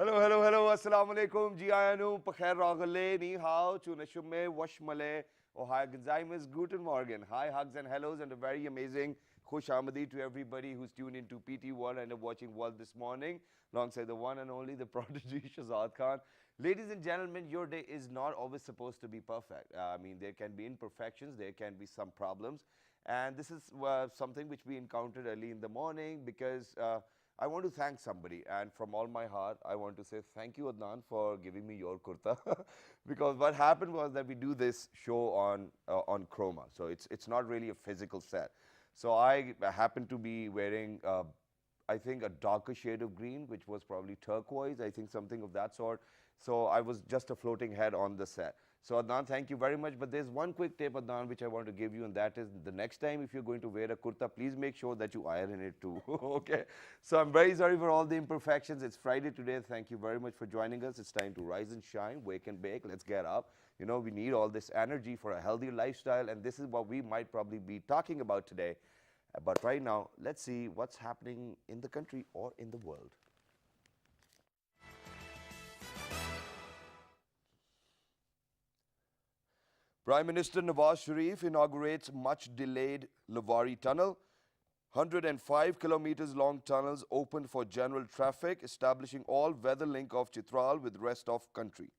Hello, hello, hello. Assalamu alaikum. Ji ayanu. Pakhair ragale. Ni hao. Chunashume. Washmale. Ohio Gonzaimas. Guten Morgen. Hi, hugs and hellos, and a very amazing Khush Amadi to everybody who's tuned into PT World and watching World this morning, alongside the one and only, the prodigy Shahzad Khan. Ladies and gentlemen, your day is not always supposed to be perfect. I mean, there can be imperfections, there can be some problems. And this is something which we encountered early in the morning because I want to thank somebody, and from all my heart, I want to say thank you, Adnan, for giving me your kurta. Because what happened was that we do this show on Chroma, so it's not really a physical set. So I happened to be wearing, I think, a darker shade of green, which was probably turquoise, I think something of that sort. So I was just a floating head on the set. So Adnan, thank you very much. But there's one quick tip, Adnan, which I want to give you, and that is the next time if you're going to wear a kurta, please make sure that you iron it too. Okay? So I'm very sorry for all the imperfections. It's Friday today. Thank you very much for joining us. It's time to rise and shine, wake and bake. Let's get up. You know, we need all this energy for a healthier lifestyle, and this is what we might probably be talking about today. But right now, let's see what's happening in the country or in the world. Prime Minister Nawaz Sharif inaugurates much delayed Lawari Tunnel. 105 kilometers long tunnels opened for general traffic, establishing all weather link of Chitral with rest of country.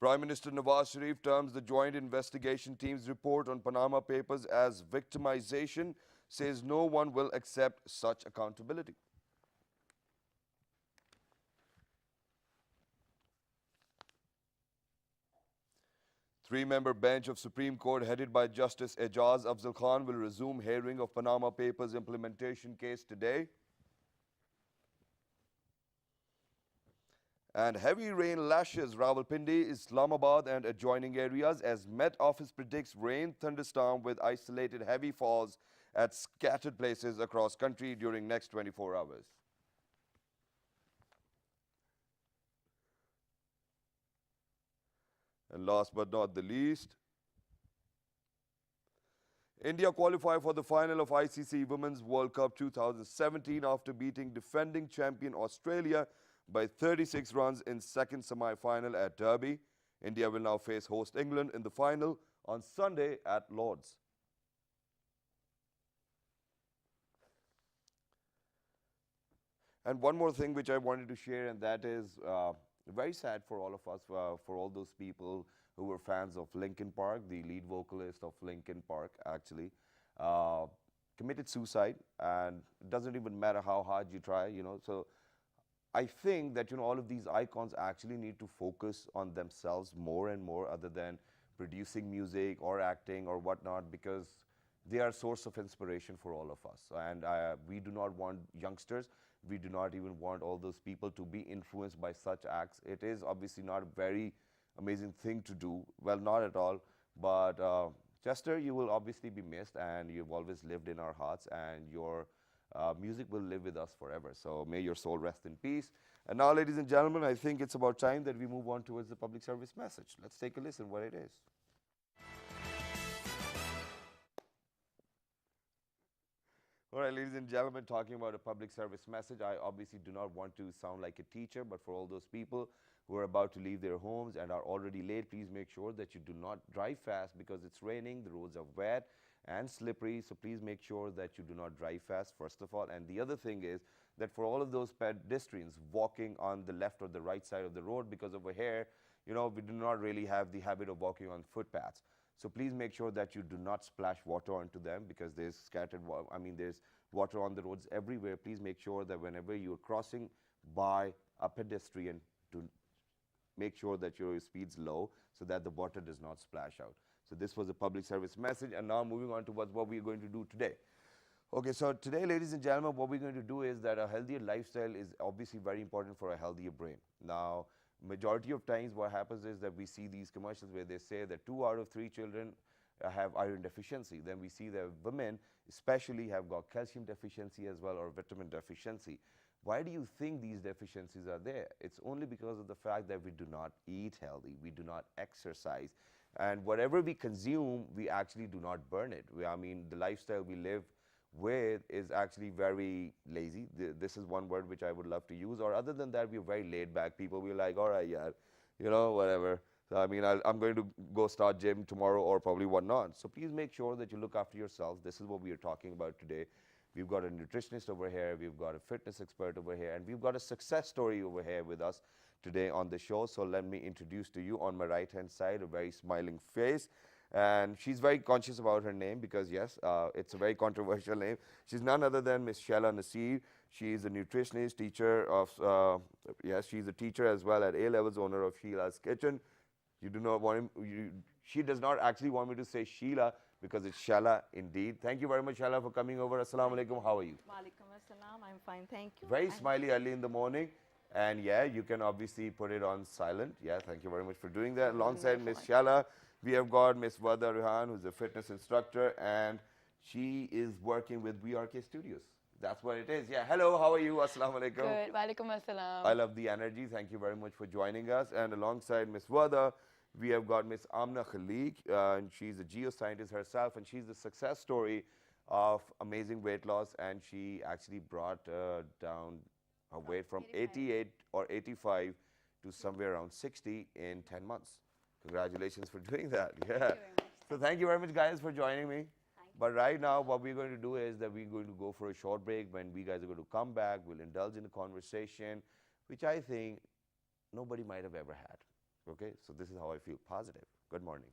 Prime Minister Nawaz Sharif terms the Joint Investigation Team's report on Panama Papers as victimization, says no one will accept such accountability. Three-member bench of Supreme Court headed by Justice Ejaz Afzal Khan will resume hearing of Panama Papers implementation case today. And heavy rain lashes Rawalpindi, Islamabad and adjoining areas as Met Office predicts rain thunderstorm with isolated heavy falls at scattered places across country during next 24 hours. And last but not the least, India qualified for the final of ICC Women's World Cup 2017 after beating defending champion Australia by 36 runs in second semi-final at Derby. India will now face host England in the final on Sunday at Lord's. And one more thing which I wanted to share, and that is very sad for all of us, for all those people who were fans of Linkin Park. The lead vocalist of Linkin Park actually committed suicide, and it doesn't even matter how hard you try, you know. So I think that, you know, all of these icons actually need to focus on themselves more and more, other than producing music or acting or whatnot, because they are a source of inspiration for all of us. And we do not want youngsters, we do not even want all those people to be influenced by such acts. It is obviously not a very amazing thing to do. Well, not at all. But Chester, you will obviously be missed, and you've always lived in our hearts, and your music will live with us forever. So may your soul rest in peace. And now, ladies and gentlemen, I think it's about time that we move on towards the public service message. Let's take a listen what it is. All right, ladies and gentlemen, talking about a public service message, I obviously do not want to sound like a teacher, but for all those people who are about to leave their homes and are already late, please make sure that you do not drive fast because it's raining, the roads are wet and slippery, so please make sure that you do not drive fast, first of all. And the other thing is that for all of those pedestrians walking on the left or the right side of the road, because over here, you know, we do not really have the habit of walking on footpaths. So please make sure that you do not splash water onto them, because there's there's water on the roads everywhere. Please make sure that whenever you're crossing by a pedestrian, to make sure that your speed's low so that the water does not splash out. So this was a public service message, and now moving on to what we're going to do today. Okay, so today, ladies and gentlemen, what we're going to do is that a healthier lifestyle is obviously very important for a healthier brain. Now, majority of times what happens is that we see these commercials where they say that 2 out of 3 children have iron deficiency. Then we see that women especially have got calcium deficiency as well, or vitamin deficiency. Why do you think these deficiencies are there? It's only because of the fact that we do not eat healthy, we do not exercise, and whatever we consume, we actually do not burn it. I mean, the lifestyle we live with is actually very lazy. This is one word which I would love to use. Or other than that, we're very laid back people. We're like, all right, yeah, whatever. So I mean, I'm going to go start gym tomorrow or probably whatnot. So please make sure that you look after yourselves. This is what we are talking about today. We've got a nutritionist over here, we've got a fitness expert over here, and we've got a success story over here with us today on the show. So let me introduce to you on my right-hand side a very smiling face. And she's very conscious about her name because, yes, it's a very controversial name. She's none other than Miss Shaila Nasir. She is a nutritionist, teacher of, yes, she's a teacher as well at A-levels, owner of Sheila's Kitchen. You do not want him, she does not actually want me to say Sheila because it's Shaila indeed. Thank you very much, Shaila, for coming over. Assalamu alaikum. How are you? Walaikum assalam. I'm fine, thank you. Very smiley early in the morning. And yeah, you can obviously put it on silent. Yeah, thank you very much for doing that. Alongside Miss Shaila, we have got Miss Wada Rehan, who's a fitness instructor, and she is working with VRK Studios. That's what it is. Yeah, hello, how are you? Assalamu alaikum. Good. Walaikum assalam. I love the energy. Thank you very much for joining us. And alongside Miss Wada, we have got Miss Amna Khalik, and she's a geoscientist herself, and she's the success story of amazing weight loss, and she actually brought down her weight from 88 or 85 to somewhere around 60 in 10 months. Congratulations for doing that. Yeah. So thank you very much, guys, for joining me. But right now, what we're going to do is that we're going to go for a short break. When we guys are going to come back, we'll indulge in a conversation, which I think nobody might have ever had. Okay, so this is how I feel, positive. Good morning.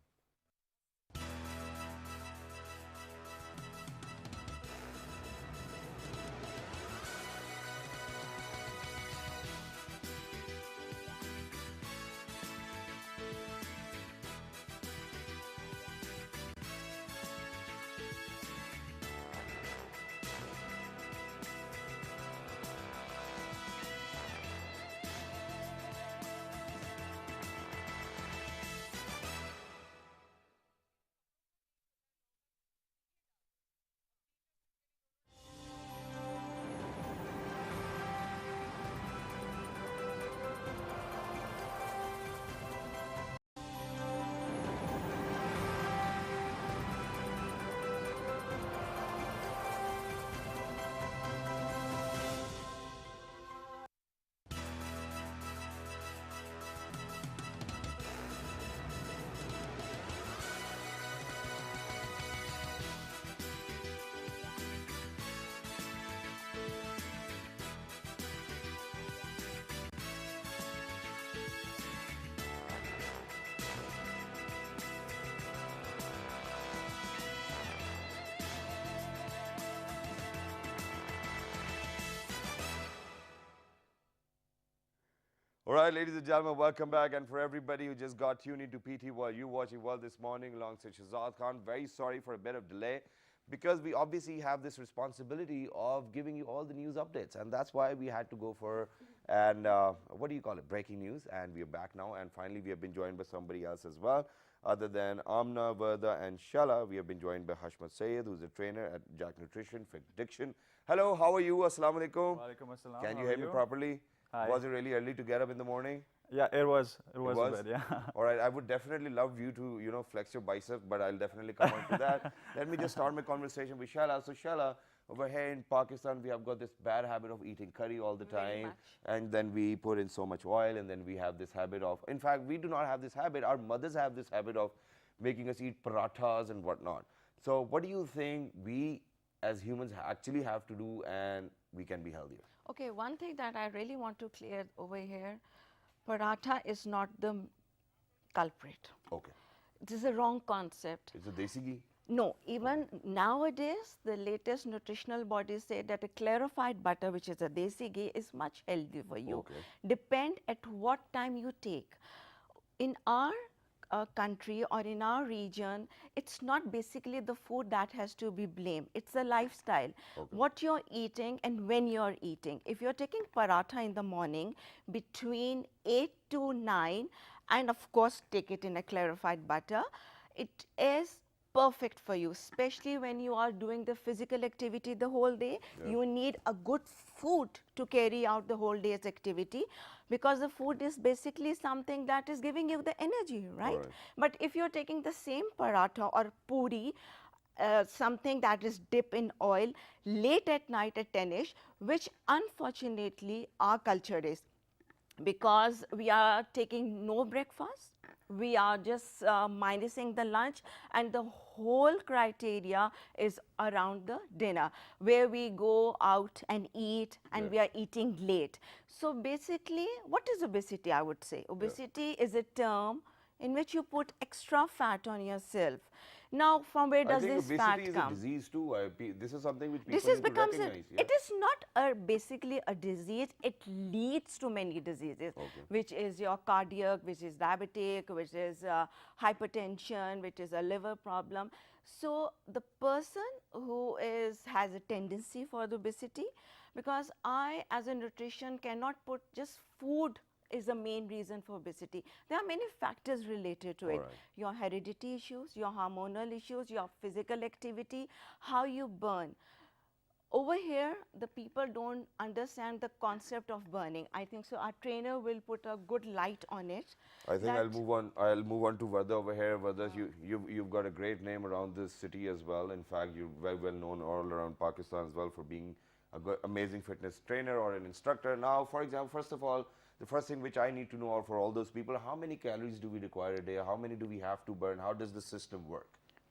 All right, ladies and gentlemen, welcome back. And for everybody who just got tuned into PT while you watching World this morning alongside Shahzad Khan, very sorry for a bit of delay because we obviously have this responsibility of giving you all the news updates. And that's why we had to go for, and what do you call it, breaking news. And we are back now. And finally, we have been joined by somebody else as well. Other than Amna, Verda, and Shala, we have been joined by Hashmat Sayed, who's a trainer at Jack Nutrition, Fit Diction. Hello, how are you? Assalamu alaikum. Walaikum assalam. Can you hear me properly? Hi. Was it really early to get up in the morning? Yeah, it was a bit, yeah. All right, I would definitely love you to, flex your bicep, but I'll definitely come on to that. Let me just start my conversation with Shaila. So Shaila, over here in Pakistan, we have got this bad habit of eating curry all the time. And then we put in so much oil, and then we have this habit of, in fact, we do not have this habit. Our mothers have this habit of making us eat parathas and whatnot. So what do you think we as humans actually have to do and we can be healthier? Okay, one thing that I really want to clear over here, paratha is not the culprit. Okay. This is a wrong concept. It's a desi ghee? No, even nowadays, the latest nutritional bodies say that a clarified butter, which is a desi ghee, is much healthy for you. Okay. Depend at what time you take. In our country or in our region, it's not basically the food that has to be blamed. It's a lifestyle. Okay. What you're eating and when you're eating. If you're taking paratha in the morning between 8 to 9, and of course take it in a clarified butter, it is perfect for you, especially when you are doing the physical activity the whole day. Yeah. You need a good food to carry out the whole day's activity, because the food is basically something that is giving you the energy, right? But if you're taking the same paratha or puri something that is dipped in oil late at night at 10ish, which unfortunately our culture is, because we are taking no breakfast, we are just minusing the lunch, and the whole criteria is around the dinner, where we go out and eat, and we are eating late. So basically, what is obesity? I would say obesity is a term in which you put extra fat on yourself. Now, from where I does think this obesity fat is a come? disease too. This is something which This people is need to becomes a, recognize. Yeah. it is not a basically a disease, it leads to many diseases, which is your cardiac, which is diabetic, which is hypertension, which is a liver problem. So the person who has a tendency for the obesity, because I as a nutrition cannot put just food is the main reason for obesity. There are many factors related to it. Your heredity issues, your hormonal issues, your physical activity, how you burn. Over here, the people don't understand the concept of burning. I think so. Our trainer will put a good light on it. I think I'll move on. I'll move on to Vardha over here. Vardha, you've got a great name around this city as well. In fact, you're very well known all around Pakistan as well for being a good, amazing fitness trainer or an instructor. Now, for example, first of all, the first thing which I need to know for all those people, how many calories do we require a day? How many do we have to burn? How does the system work?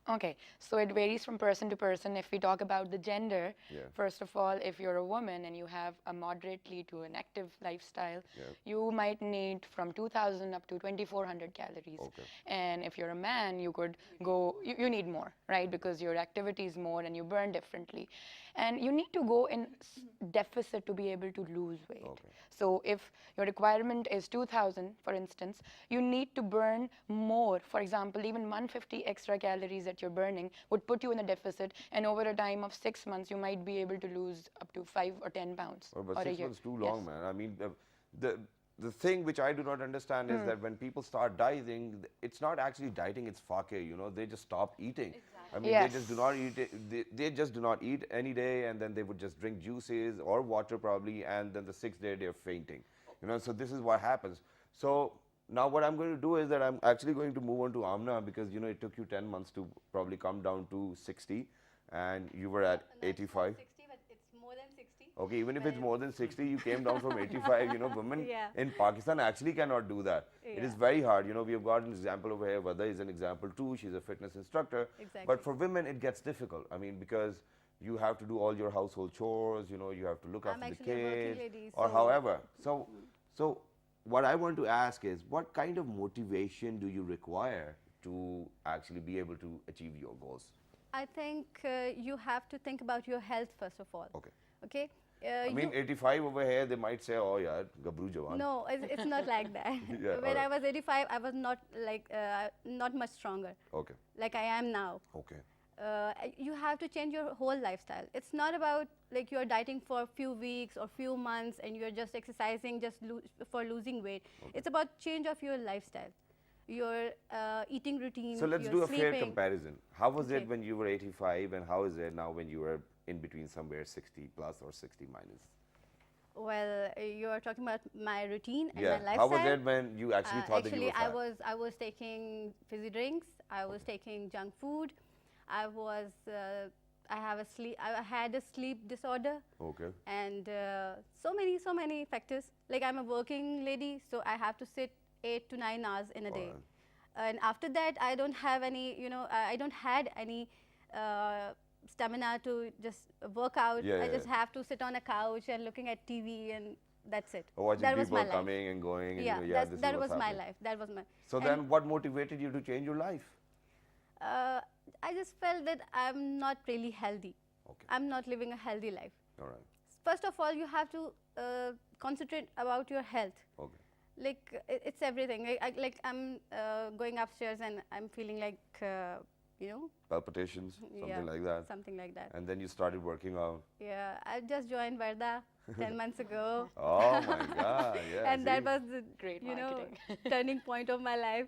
Okay, so it varies from person to person. If we talk about the gender, first of all, if you're a woman and you have a moderately to an active lifestyle, you might need from 2000 up to 2400 calories. And if you're a man, you could go, you need more, right? Because your activity is more and you burn differently. And you need to go in deficit to be able to lose weight. So if your requirement is 2000, for instance, you need to burn more. For example, even 150 extra calories that you're burning would put you in a deficit, and over a time of 6 months, you might be able to lose up to 5 or 10 pounds. Oh, but or 6 a year. months too long, man. I mean, the thing which I do not understand is that when people start dieting, it's not actually dieting, it's fakir, you know, they just stop eating. I mean, they just do not eat it, they just do not eat any day, and then they would just drink juices or water probably, and then the 6th day they're fainting. You know, so this is what happens. So now what I'm going to do is that I'm actually going to move on to Amna, because, you know, it took you 10 months to probably come down to 60, and you were at 85. 60, but it's more than 60. Okay, even if it's more than 60, you came down from 85. You know, women in Pakistan actually cannot do that. It is very hard. You know, we have got an example over here. Vardha is an example too. She's a fitness instructor. But for women, it gets difficult. I mean, because you have to do all your household chores. You know, you have to look after the kids, lady, or however. So what I want to ask is, what kind of motivation do you require to actually be able to achieve your goals? I think you have to think about your health first of all. Okay. I mean, 85 over here, they might say, oh, yeah, Gabru Jawan. No, it's not like that. When I was 85, I was not like, not much stronger. Like I am now. You have to change your whole lifestyle. It's not about like you're dieting for a few weeks or few months and you're just exercising just for losing weight. It's about change of your lifestyle, your eating routine. So let's your do a sleeping. fair comparison. How was it when you were 85, and how is it now when you were in between somewhere 60 plus or 60 minus? Well, you are talking about my routine and my lifestyle. How was it when you actually thought that you were fat? I was taking fizzy drinks. I was taking junk food. I had a sleep disorder. And so many factors. Like I'm a working lady, so I have to sit 8 to 9 hours in a day. And after that, I don't have any, you know, I don't had any stamina to just work out. I just have to sit on a couch and looking at TV, and that's it. Watching that was people my life. coming and going. And that was my life. That was my. So then, what motivated you to change your life? I just felt that I'm not really healthy. I'm not living a healthy life. First of all, you have to concentrate about your health. Like it's everything. Like I'm going upstairs and I'm feeling like, you know. Palpitations, something like that. Something like that. And then you started working out. Yeah, I just joined Vardha 10 months ago. Oh my God, yeah. And that was the great turning point of my life.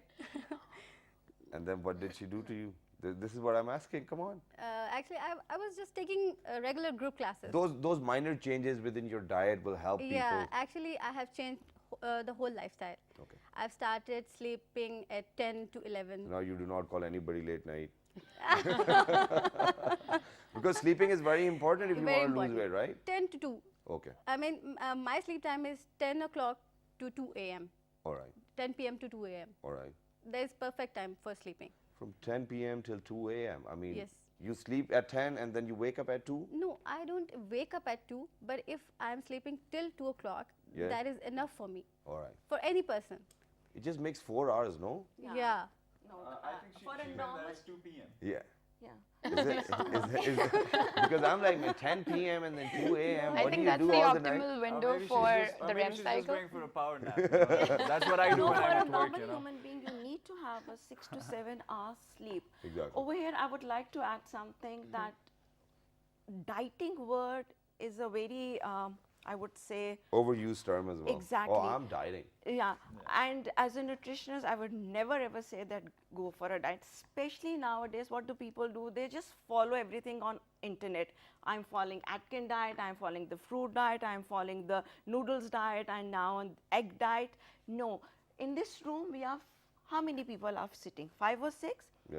And then what did she do to you? This is what I'm asking. Come on. Actually, I was just taking regular group classes. Those minor changes within your diet will help people. Yeah, actually, I have changed the whole lifestyle. I've started sleeping at 10 to 11. Now you do not call anybody late night. Because sleeping is very important if you want to lose weight, right? 10 to 2. Okay. I mean, my sleep time is 10 o'clock to 2 a.m. All right. 10 p.m. to 2 a.m. All right. There's perfect time for sleeping. From 10 p.m. till 2 a.m. I mean, yes. You sleep at 10 and then you wake up at 2? No, I don't wake up at 2, but if I'm sleeping till 2 o'clock, that is enough for me. All right. For any person. It just makes 4 hours, no? Yeah. No, I think she meant that as 2 p.m. Yeah. Yeah. Is it, because I'm like 10 p.m. and then 2 a.m. I What do think you that's do the all the night? optimal window maybe for she's just, the maybe REM she's cycle. just going for a power nap. You know? That's what I do No, when for I'm a at work, normal you know. human being, you need to have a 6 to 7 hours sleep. Exactly. Over here, I would like to add something that dieting word is a very, I would say, Overused term as well. Exactly. Oh, I'm dieting. yeah. And as a nutritionist, I would never ever say that go for a diet. Especially nowadays, what do people do? They just follow everything on internet. I'm following Atkins diet, I'm following the fruit diet, I'm following the noodles diet, and now on egg diet. No. In this room, we have, how many people are sitting? 5 or 6? Yeah.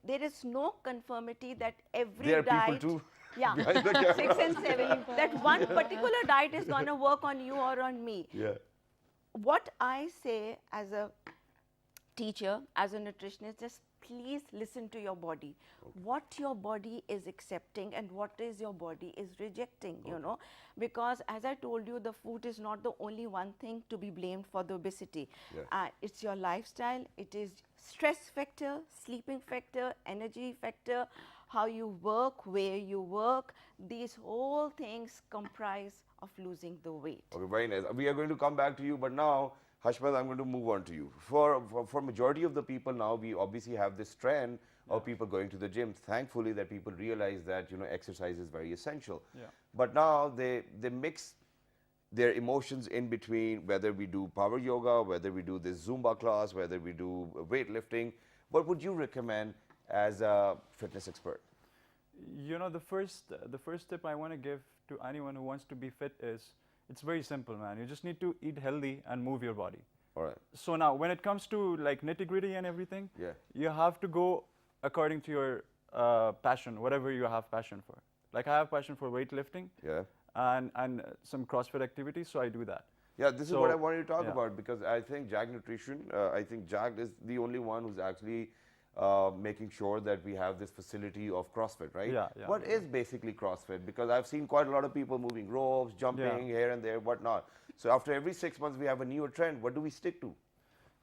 There is no conformity that every There are diet. people too. Yeah, 6 and 7. That one particular diet is going to work on you or on me. Yeah. What I say as a teacher, as a nutritionist, just please listen to your body. Okay. What your body is accepting and what is your body is rejecting, you know. Because as I told you, the food is not the only one thing to be blamed for the obesity. Yeah. It's your lifestyle, it is stress factor, sleeping factor, energy factor, how you work, where you work. These whole things comprise of losing the weight. Okay, very nice. We are going to come back to you, but now, Hashmat, I'm going to move on to you. For majority of the people now, we obviously have this trend of people going to the gym. Thankfully, that people realize that, you know, exercise is very essential. Yeah. But now they mix their emotions in between, whether we do power yoga, whether we do this Zumba class, whether we do weightlifting. What would you recommend as a fitness expert? You know, the first tip I want to give to anyone who wants to be fit is, it's very simple, man. You just need to eat healthy and move your body. All right. So now, when it comes to like nitty-gritty and everything, you have to go according to your passion, whatever you have passion for. Like I have passion for weightlifting, and some CrossFit activities, so I do that. Yeah, this is what I wanted to talk about, because I think Jag Nutrition, I think Jag is the only one who's actually making sure that we have this facility of CrossFit, right? Yeah. What is basically CrossFit? Because I've seen quite a lot of people moving ropes, jumping here and there, whatnot. So after every 6 months, we have a newer trend. What do we stick to?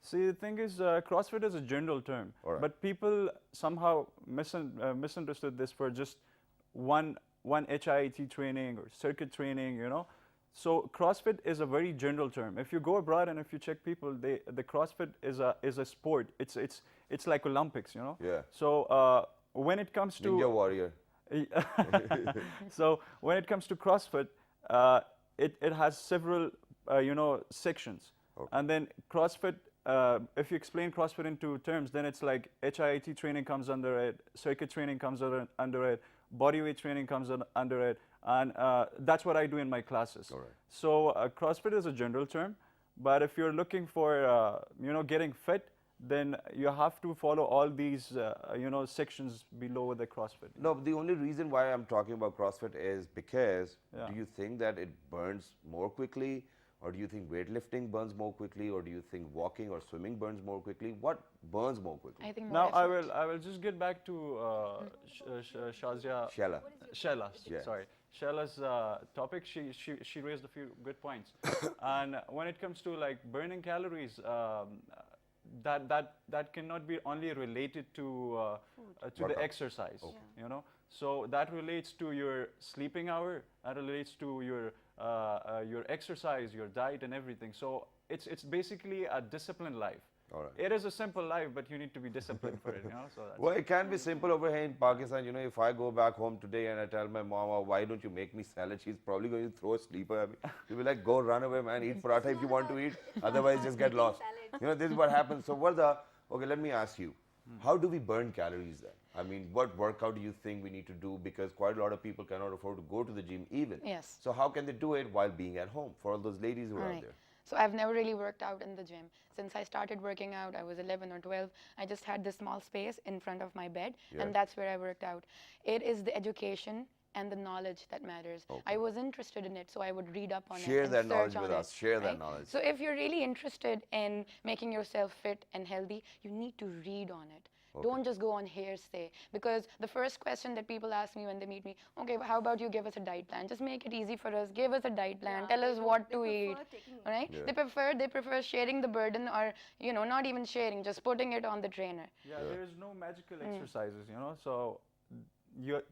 See, the thing is, CrossFit is a general term, but people somehow misunderstood this for just one HIIT training or circuit training, you know. So CrossFit is a very general term. If you go abroad and if you check people, the CrossFit is a sport. It's like Olympics, you know. Yeah. So when it comes to Ninja Warrior. So when it comes to CrossFit, it has several you know, sections, and then CrossFit. If you explain CrossFit into terms, then it's like HIIT training comes under it, circuit training comes under it, bodyweight training comes under it, and that's what I do in my classes. So CrossFit is a general term, but if you're looking for you know, getting fit, then you have to follow all these you know, sections below the CrossFit. No, the only reason why I'm talking about CrossFit is because do you think that it burns more quickly? Or do you think weightlifting burns more quickly, or do you think walking or swimming burns more quickly? What burns more quickly? I think now I will just get back to Shella. Shella's topic. She raised a few good points, and when it comes to like burning calories, that cannot be only related to the exercise. You know, so that relates to your sleeping hour. That relates to your exercise, your diet, and everything. So it's basically a disciplined life. It is a simple life, but you need to be disciplined for it, you know. So that's well, it can be simple over here in Pakistan. You know, if I go back home today and I tell my mama, why don't you make me salad? She's probably going to throw a sleeper at me. She'll be like, go run away, man. Eat paratha if you want to eat. Otherwise, just get lost. You know, this is what happens. So, okay, let me ask you, how do we burn calories then? I mean, what workout do you think we need to do? Because quite a lot of people cannot afford to go to the gym even. Yes. So how can they do it while being at home for all those ladies who are out there? So I've never really worked out in the gym. Since I started working out, I was 11 or 12, I just had this small space in front of my bed, and that's where I worked out. It is the education and the knowledge that matters. I was interested in it, so I would read up on it and Share that knowledge search with on us. it, Share that right? knowledge. So if you're really interested in making yourself fit and healthy, you need to read on it. Don't just go on hearsay, because the first question that people ask me when they meet me, okay, how about you give us a diet plan? Just make it easy for us. Give us a diet plan. Tell us what to eat. Right? They prefer sharing the burden, or not even sharing, just putting it on the trainer. Yeah, there is no magical exercises, so you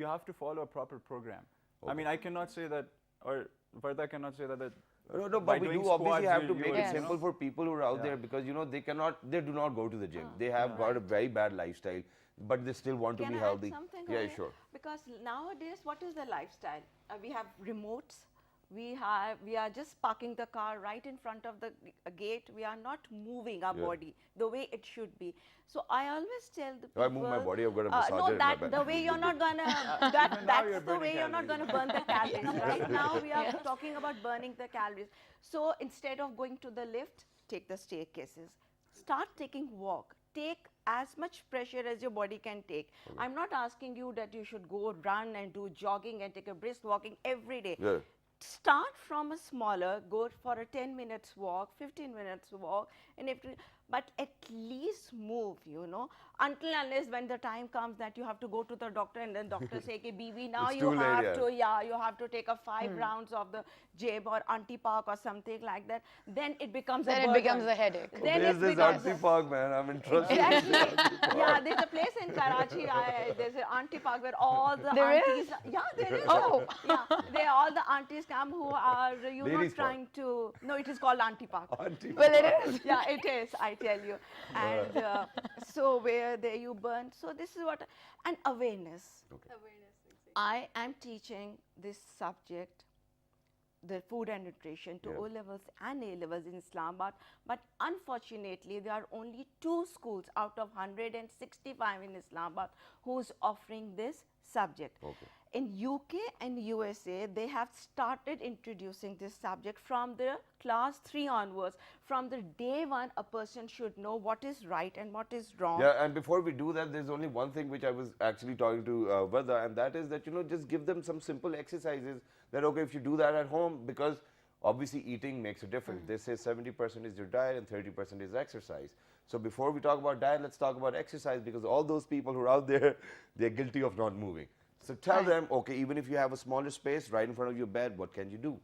have to follow a proper program. I mean, I cannot say that, or Varda cannot say that No, by but we doing do obviously squats, have to you make will, it simple for people who are out there, because they do not go to the gym. They have got a very bad lifestyle, but they still want to be healthy. Can I add something? Yeah, over here? sure. Because nowadays, what is the lifestyle? We have remotes. We are just parking the car right in front of the gate. We are not moving our body the way it should be. So I always tell the people. I move my body. I've got a massager no, in my that bed. the way you're not gonna. That's the way you're not gonna burn the calories. Right now we are talking about burning the calories. So instead of going to the lift, take the staircases. Start taking walk. Take as much pressure as your body can take. I'm not asking you that you should go run and do jogging and take a brisk walking every day. Yeah. Start from a smaller, go for a 10 minutes walk, 15 minutes walk, and but at least move, until unless when the time comes that you have to go to the doctor, and then doctor say, okay, BB, now It's you too have late, to, you have to take a 5 rounds of the gym or anti-park or something like that. Then it becomes Then a it burden. becomes a headache. Then There's it this becomes anti-park, man. I'm interested. Exactly. Yeah, there's a place in Karachi. There's an auntie park where all the There aunties. is? Yeah, there is. Oh. Yeah, they all the aunties come who are Ladies park. trying to. No, it is called auntie park. Well, it is. Yeah, it is. I tell you. And so where there you burn. So this is what and awareness. Awareness. Exactly. I am teaching this subject, the food and nutrition, to O levels and A levels in Islamabad, but unfortunately there are only 2 schools out of 165 in Islamabad who's offering this subject. In UK and USA, they have started introducing this subject from the class 3 onwards. From the day 1, a person should know what is right and what is wrong. Yeah, and before we do that, there's only one thing which I was actually talking to Varda, and that is that, just give them some simple exercises that, okay, if you do that at home, because obviously eating makes a difference. They say 70% is your diet and 30% is exercise. So before we talk about diet, let's talk about exercise, because all those people who are out there, they're guilty of not moving. So tell them, okay, even if you have a smaller space right in front of your bed, what can you do?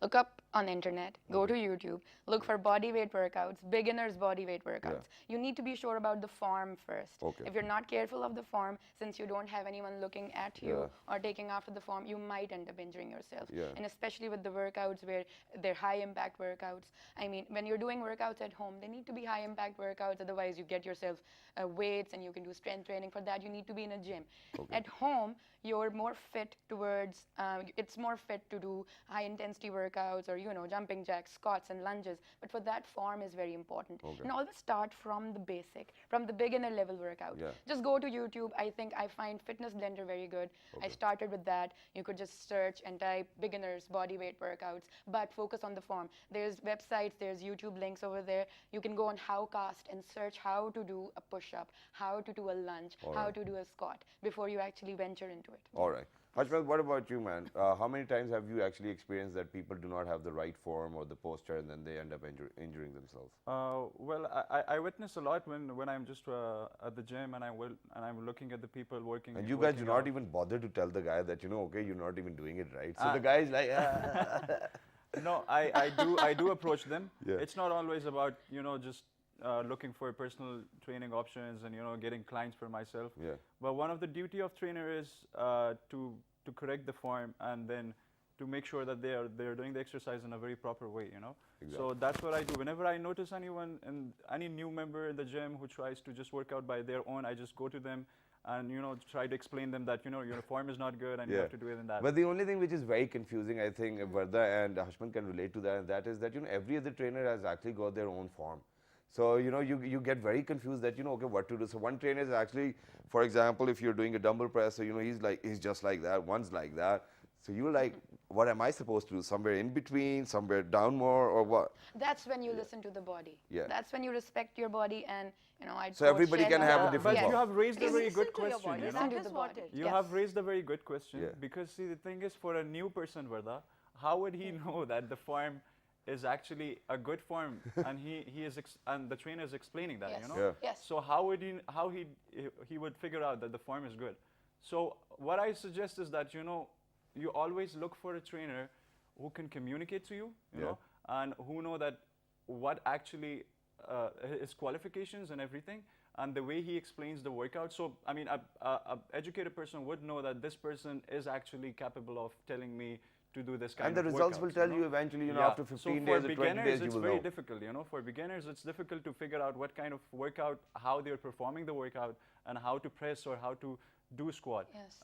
Look up on the internet, go to YouTube, look for body weight workouts, beginners body weight workouts. You need to be sure about the form first. If you're not careful of the form, since you don't have anyone looking at you or taking after the form, you might end up injuring yourself. And especially with the workouts where they're high impact workouts. I mean, when you're doing workouts at home, they need to be high impact workouts, otherwise you get yourself weights and you can do strength training. For that, you need to be in a gym. At home, you're more fit towards, it's more fit to do high intensity workouts or, jumping jacks, squats and lunges. But for that, form is very important. And always start from the basic, from the beginner level workout. Just go to YouTube. I find Fitness Blender very good. I started with that. You could just search and type beginners body weight workouts, but focus on the form. There's websites, there's YouTube links over there. You can go on Howcast and search how to do a push-up, how to do a lunge, how to do a squat before you actually venture into it. All right. Hashmat, what about you, man? How many times have you actually experienced that people do not have the right form or the posture and then they end up injuring themselves? Well, I witness a lot when I'm just at the gym and I'm looking at the people working. And you guys do not even bother to tell the guy that, okay, you're not even doing it right. So the guy is like, No, I do approach them. It's not always about, just looking for personal training options and getting clients for myself. But one of the duty of trainer is to correct the form and then to make sure that they're doing the exercise in a very proper way. So that's what I do. Whenever I notice anyone and any new member in the gym who tries to just work out by their own, I just go to them and try to explain them that your form is not good and you have to do it in that. But the only thing which is very confusing, I think Varda and Hashman can relate to that, and that is that every other trainer has actually got their own form. So, you get very confused that, okay, what to do. So one trainer is actually, for example, if you're doing a dumbbell press, so, he's just like that, one's like that. So you're like, what am I supposed to do? Somewhere in between, somewhere down more, or what? That's when you listen to the body. Yeah. That's when you respect your body, and So everybody can have a different But body. you have raised a very good Listen to your question, body. you know. That to is the what body. it You Yes. have raised a very good question, Yeah. because see, the thing is, for a new person, Varda, how would he know that the form is actually a good form, and and the trainer is explaining that, Yes. you know? Yeah. Yes. So he would figure out that the form is good. So what I suggest is that, you know, you always look for a trainer who can communicate to you, you know, and who know that what actually his qualifications and everything, and the way he explains the workout. So, I mean, a educated person would know that this person is actually capable of telling me to do this kind And of the results will workouts, tell know? you eventually, Yeah. after 15 so days or 20 beginners, days, you it's will very know. difficult, you know. For beginners, it's difficult to figure out what kind of workout, how they're performing the workout, and how to press or how to do squat. Yes.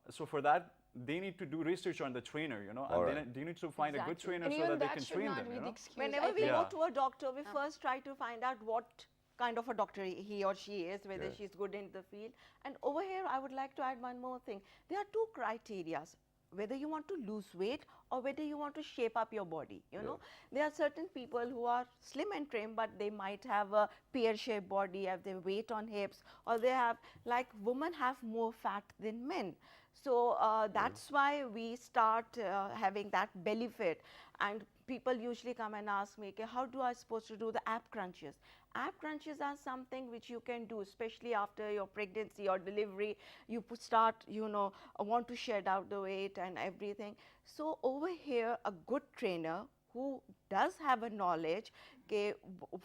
So for that, they need to do research on the trainer, you know, and they need to find a good Exactly. trainer And so even that they that can should train not them, be you the know. excuse. Whenever I we think. go Yeah. to a doctor, we first try to find out what kind of a doctor he or she is, whether she's good in the field. And over here, I would like to add one more thing. There are two criterias, whether you want to lose weight or whether you want to shape up your body, you know. There are certain people who are slim and trim, but they might have a pear-shaped body, have their weight on hips, or they have, like women have more fat than men. So that's why we start having that belly fit, and people usually come and ask me, okay, how do I supposed to do the ab crunches? Ab crunches are something which you can do, especially after your pregnancy or delivery. You start, you know, want to shed out the weight and everything. So over here, a good trainer who does have a knowledge, okay,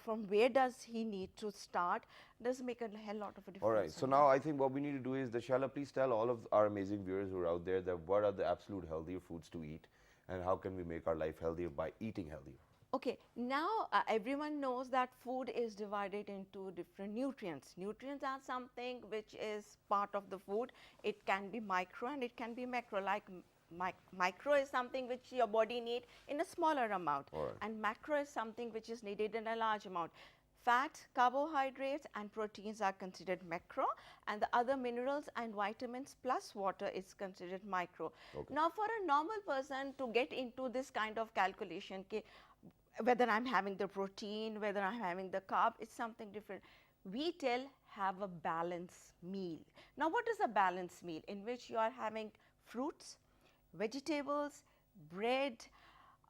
from where does he need to start, does make a hell lot of a difference. All right. So now I think what we need to do is, Shala, please tell all of our amazing viewers who are out there that what are the absolute healthier foods to eat, and how can we make our life healthier by eating healthier? Okay, now everyone knows that food is divided into different nutrients. Nutrients are something which is part of the food. It can be micro and it can be macro. Like micro is something which your body needs in a smaller amount, and macro is something which is needed in a large amount. Fats, carbohydrates and proteins are considered macro, and the other minerals and vitamins plus water is considered micro. Now for a normal person to get into this kind of calculation, whether I'm having the protein, whether I'm having the carb, it's something different. We tell have a balanced meal. Now what is a balanced meal? In which you are having fruits, vegetables, bread,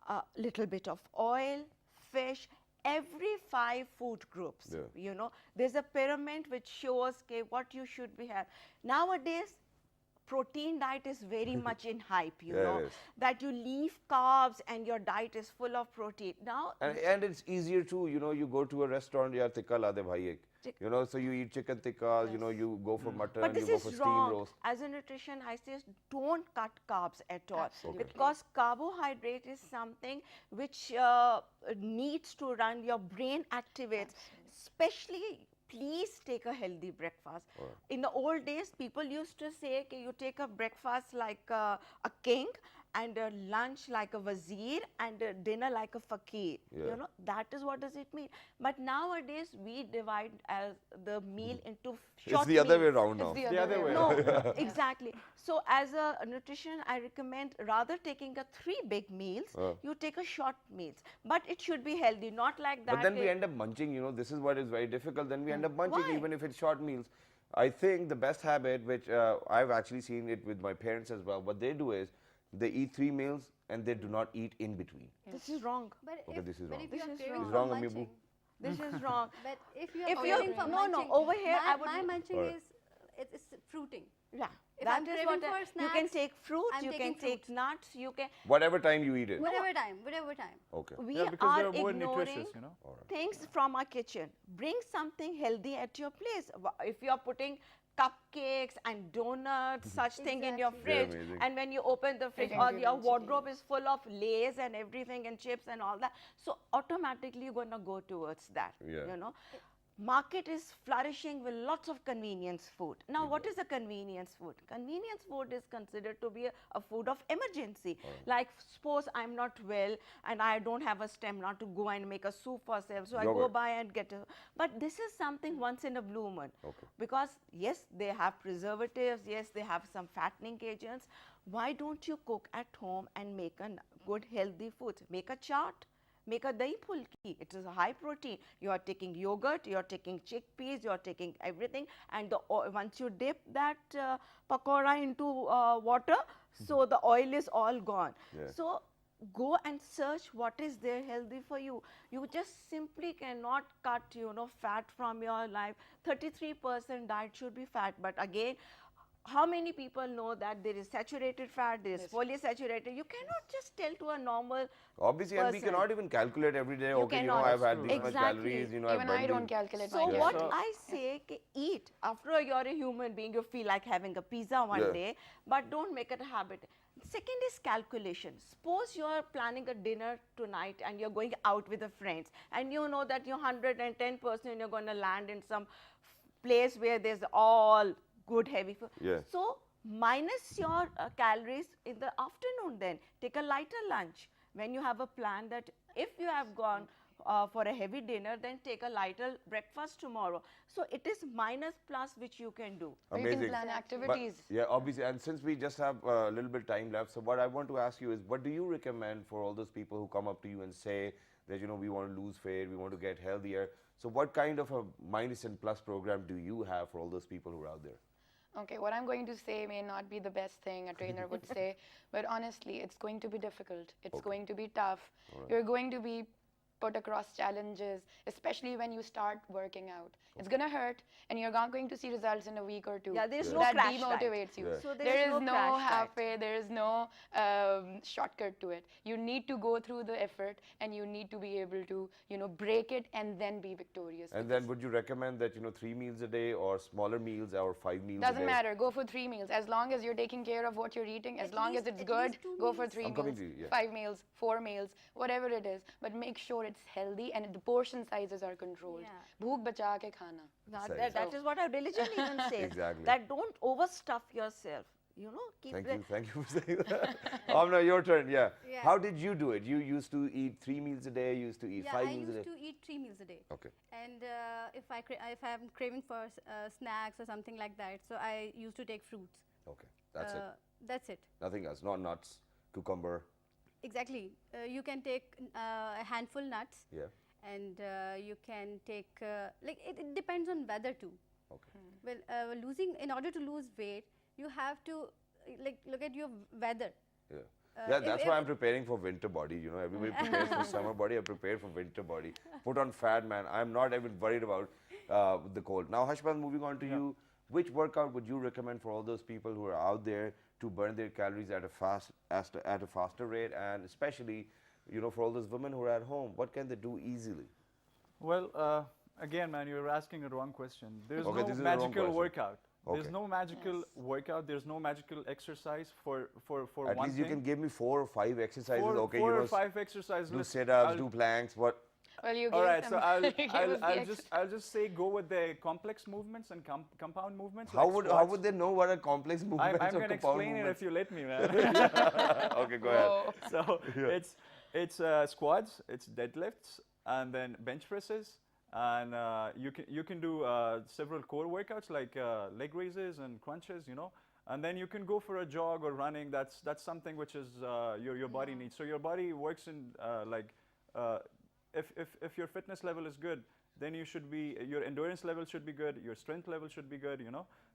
a little bit of oil, fish, every 5 food groups. You know, there's a pyramid which shows what you should be have. Nowadays, protein diet is very much in hype, you know, that you leave carbs and your diet is full of protein. Now, and it's easier too, you know, you go to a restaurant, tikka la de bhai ek. You know, so you eat chicken tikka, you know, you go for mutton, but this you go for is steam wrong. roast. As a nutrition, I say don't cut carbs at all. Absolutely. Because carbohydrate is something which needs to run, your brain activates, especially. Please take a healthy breakfast. In the old days, people used to say, okay, you take a breakfast like a king, and a lunch like a wazir, and a dinner like a fakir. You know, that is what does it mean. But nowadays, we divide as the meal into short It's the other way meals. around now. It's the other way No, around. exactly. So as a nutrition, I recommend rather taking a 3 big meals, you take a short meals. But it should be healthy, not like that. But then we end up munching, you know, this is what is very difficult. Then we end up munching. Why? Even if it's short meals. I think the best habit, which I've actually seen it with my parents as well, what they do is they eat 3 meals and they do not eat in between. This is wrong. But Okay, if, this is but wrong. if you are This is craving wrong. It's for wrong, Amibu. munching, This is wrong. but if you If are you're- craving for no, munching, over here, my, I would my not- munching Alright. is it's fruiting. Yeah, If that I'm is craving what for you can snacks, take fruits, I'm you can taking take fruits. nuts, you can. Whatever time you eat it. Whatever time, whatever time. Okay. We Yeah, because are they're more ignoring nutritious, you know. things from our kitchen. Bring something healthy at your place. If you are putting cupcakes and donuts, such thing in your Exactly. fridge, amazing. and when you open the fridge, can or give your it to wardrobe is full of Lays and everything and chips and all that, so automatically you're going to go towards that. Yeah. You know, market is flourishing with lots of convenience food. Now, what is a convenience food? Convenience food is considered to be a food of emergency. Like suppose I'm not well and I don't have a stamina to go and make a soup for self, so I go buy and get a. But this is something once in a blue moon. Because yes, they have preservatives, yes, they have some fattening agents. Why don't you cook at home and make a good healthy food? Make a chart. Make a dahi pulki. It is a high protein. You are taking yogurt, you are taking chickpeas, you are taking everything, and once you dip that pakora into water, so the oil is all gone. So go and search what is there healthy for you. You just simply cannot cut, fat from your life. 33% diet should be fat, but again, how many people know that there is saturated fat, there is polysaturated? You cannot just tell to a normal Obviously, and we cannot even calculate every day, okay, I've had these much calories, Even I don't calculate my So calories. what I say, eat. After all, you're a human being, you feel like having a pizza one day, but don't make it a habit. Second is calculation. Suppose you're planning a dinner tonight and you're going out with the friends, and you know that you're 110% you're going to land in some place where there's all good heavy food. So minus your calories in the afternoon then. Take a lighter lunch. When you have a plan that if you have gone for a heavy dinner, then take a lighter breakfast tomorrow. So it is minus plus which you can do. Amazing. You can plan activities. But, obviously, and since we just have a little bit time left, so what I want to ask you is, what do you recommend for all those people who come up to you and say that, we want to lose weight, we want to get healthier. So what kind of a minus and plus program do you have for all those people who are out there? Okay, what I'm going to say may not be the best thing a trainer would say, but honestly, it's going to be difficult. It's going to be tough. You're going to be put across challenges, especially when you start working out. It's going to hurt, and you're not going to see results in a week or two. Yeah, there's no that crash demotivates diet. you. So there is no halfway, there is no shortcut to it. You need to go through the effort, and you need to be able to, break it and then be victorious. And then would you recommend that, 3 meals a day or smaller meals or 5 meals a day? Doesn't matter. Go for 3 meals. As long as you're taking care of what you're eating, as long as it's good, go for 3 meals, 5 meals, 4 meals, whatever it is. But make sure it's healthy and the portion sizes are controlled. Bhook bacha ke khana. That is what our religion even says. Exactly. That don't overstuff yourself. Thank you for saying that. Amna, your turn. How did you do it? You used to eat 3 meals a day. You used to eat 5 meals a day. I used to eat 3 meals a day. Okay. And if I'm craving for snacks or something like that, so I used to take fruits. Okay, that's it. That's it. Nothing else. Not nuts, cucumber. Exactly. You can take a handful nuts. Yeah. And you can take it depends on weather too. Okay. Well, in order to lose weight, you have to look at your weather. Yeah. That's why I'm preparing for winter body. Everybody prepares for summer body. I prepare for winter body. Put on fat, man. I'm not even worried about the cold. Now, Hashbaz, moving on to you. Which workout would you recommend for all those people who are out there to burn their calories at a faster rate, and especially, for all those women who are at home, what can they do easily? Well, again, man, you're asking a wrong question. There's no magical workout. There's no magical workout. There's no magical exercise for one thing. At least you can give me 4 or 5 exercises. Four or 5 exercises. Do sit-ups, do planks. What? Well, you all right, so I'll just say go with the complex movements and compound movements. How would they know what a complex movement is? I'm going to explain it if you let me, man. Okay, go ahead. So it's squats, it's deadlifts, and then bench presses, and you can do several core workouts like leg raises and crunches, and then you can go for a jog or running. That's something which is your body needs. So your body works in if your fitness level is good, then your endurance level should be good, your strength level should be good,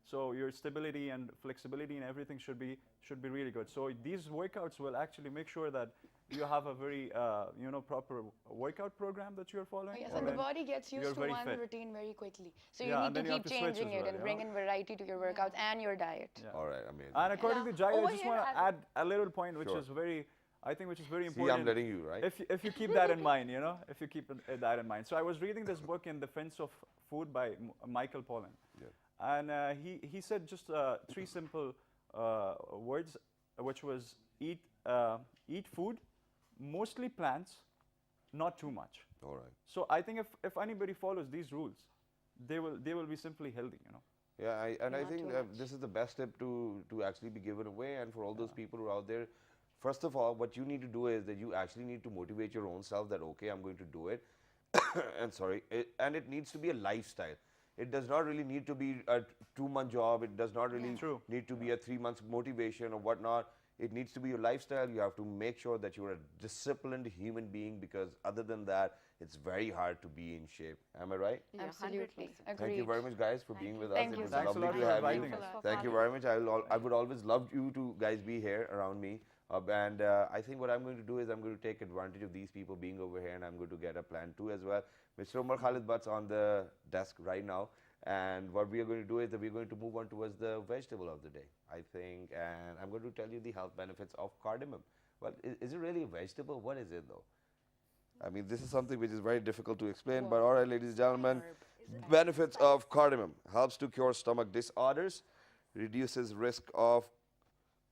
So your stability and flexibility and everything should be really good. So these workouts will actually make sure that you have a very proper workout program that you're following. Yes, and the body gets used to one routine very quickly. So you need to keep changing it and bring in variety to your workouts and your diet. Yeah. All right, amazing. And according to Jai, I just want to add a little point which is very important. See, I'm letting you, right? If you keep that in mind, if you keep that in mind. So I was reading this book in Defense of Food by Michael Pollan. Yeah. And he said just 3 simple words, which was eat food, mostly plants, not too much. All right. So I think if anybody follows these rules, they will be simply healthy, you know. Yeah, I Not think too much. this is the best tip to actually be given away. And for all those people who are out there, first of all, what you need to do is that you actually need to motivate your own self that, okay, I'm going to do it. And sorry, and it needs to be a lifestyle. It does not really need to be a 2-month job. It does not really True. need to be a 3 months motivation or whatnot. It needs to be your lifestyle. You have to make sure that you're a disciplined human being, because other than that, it's very hard to be in shape. Am I right? Yeah, Absolutely. 100%. Thank you very much, guys, for being with us. Thank It you was so Thanks a lovely lot to for have you. inviting us. Thank you very much. I would always love you to guys be here around me. And I think what I'm going to do is I'm going to take advantage of these people being over here, and I'm going to get a plan too as well. Mr. Umar Khalid Butt's on the desk right now. And what we are going to do is that we're going to move on towards the vegetable of the day, I think. And I'm going to tell you the health benefits of cardamom. Well, is it really a vegetable? What is it though? I mean, this is something which is very difficult to explain, but all right, ladies and gentlemen, benefits of cardamom: helps to cure stomach disorders, reduces risk of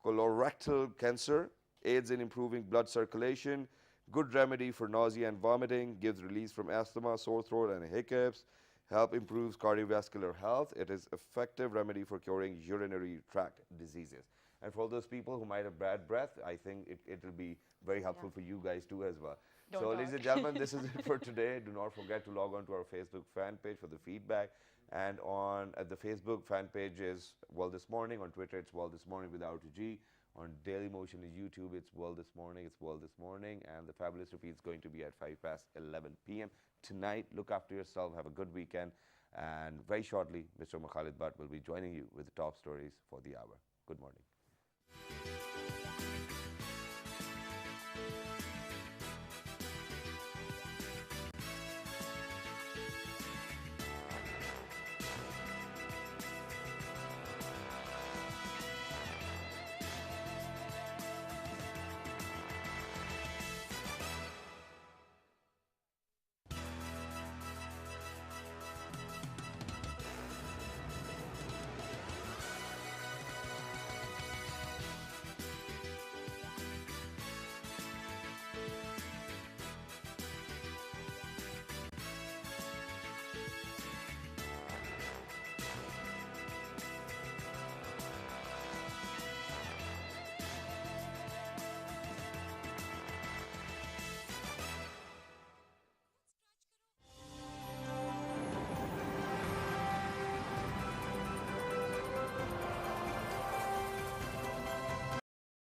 colorectal cancer, aids in improving blood circulation, good remedy for nausea and vomiting, gives release from asthma, sore throat, and hiccups, help improves cardiovascular health. It is effective remedy for curing urinary tract diseases. And for all those people who might have bad breath, I think it will be very helpful for you guys too as well. Don't So, talk. ladies and gentlemen, this is it for today. Do not forget to log on to our Facebook fan page for the feedback. And on the Facebook fan page is World This Morning. On Twitter, it's World This Morning without a G. On Daily Motion is YouTube, it's World This Morning. It's World This Morning. And the fabulous repeat is going to be at 11 p.m. tonight. Look after yourself. Have a good weekend. And very shortly, Mr. Khalid Butt will be joining you with the top stories for the hour. Good morning.